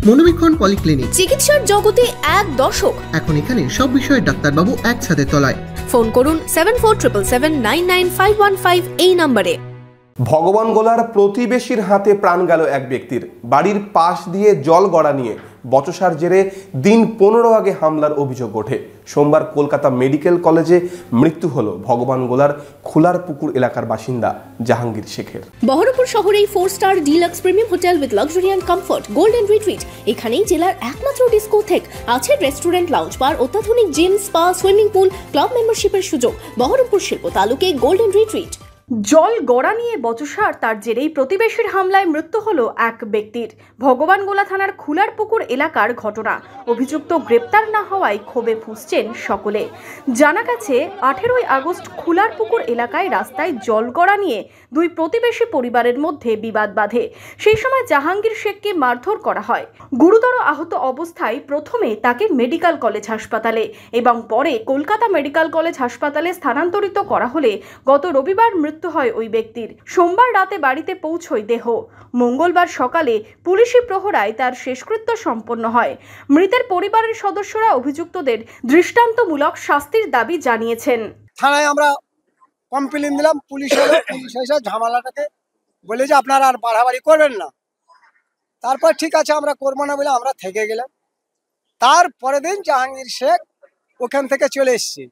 মনোবীক্ষণ polyclinic, চিকিৎসার জগতে এক দশক। এখন এখানে সব বিষয়ে ডাক্তারবাবু একসাথে তলায়। ফোন করুন 7477799515 এই নম্বরে। ভগবান গোলার প্রতিবেশীর হাতে প্রাণ গেল এক ব্যক্তির। বাড়ির পাশ দিয়ে জল গড়া নিয়ে বচসার জেরে দিন 15 আগে হামলার অভিযোগ ওঠে। সোমবার কলকাতা মেডিকেল কলেজে মৃত্যু হলো ভগবান গোলার খোলার পুকুর এলাকার বাসিন্দা জাহাঙ্গীর শেখের। বহরমপুর শহরেই 4 star deluxe premium hotel with luxury and comfort Golden Retreat. এখানেই জেলার একমাত্র ডিস্কোথেক, আছে রেস্টুরেন্ট, লাউঞ্জ বার, অত্যাধুনিক gym, spa, swimming pool, club মেম্বারশিপের সুযোগ। বহরমপুর শিল্প তালুকে গোল্ডেন রিট্রিট। জল গড়া নিয়ে বচসার তার জেরেই প্রতিবেশীর হামলায় মৃত্যু হলো এক ব্যক্তির। ভগবানগোলা থানার খুলার পুকুর এলাকার ঘটনা। অভিযুক্ত গ্রেপ্তার না হওয়ায় ক্ষোভে ফুঁসছেন সকলে। জানা গেছে 18ই আগস্ট খুলার পুকুর এলাকায় রাস্তায় জল গড়া নিয়ে দুই প্রতিবেশী পরিবারের মধ্যে বিবাদ বাধে। সেই সময় জাহাঙ্গীর শেখকে মারধর করা হয়। গুরুতর আহত অবস্থায় প্রথমে তাকে মেডিকেল কলেজ হাসপাতালে এবং পরে কলকাতা মেডিকেল কলেজ হাসপাতালে স্থানান্তরিত করা হলে গত রবিবার মৃত্যু হয় ওই ব্যক্তির। সোমবার রাতে বাড়িতে পৌঁছয় দেহ। মঙ্গলবার সকালে পুলিশি প্রহরায় তার শেষকৃত্য সম্পন্ন হয়। মৃতের পরিবারের সদস্যরা অভিযুক্তদের দৃষ্টান্তমূলক শাস্তির দাবি জানিয়েছেন। থানায় আমরা কমপ্লেন দিলাম, পুলিশ এসে ঝামেলাটাকে বলে যে আপনারা আর বাড়াবাড়ি করবেন না। তারপর ঠিক আছে আমরা করবো না বলে আমরা থেকে গেলাম। তারপরের দিন জাহাঙ্গীর শেখ ওখান থেকে চলে এসছে,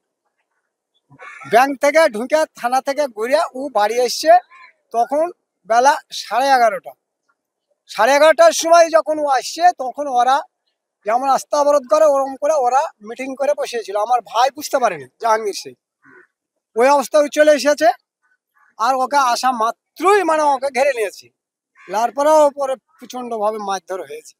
ব্যাংক থেকে ঢুকে থানা থেকে ঘুরে ও বাড়ি এসছে। তখন বেলা 11:30টার সময় যখন ও আসছে, তখন ওরা যেমন রাস্তা অবরোধ করে ওরকম করে ওরা মিটিং করে বসেছিল। আমার ভাই বুঝতে পারেনি জাহাঙ্গীর শেখ ওই অবস্থায় চলে এসেছে, আর ওকে আসা মাত্রই ওকে ঘিরে নিয়েছে। তারপরেও পরে প্রচন্ড ভাবে মারধর হয়েছে।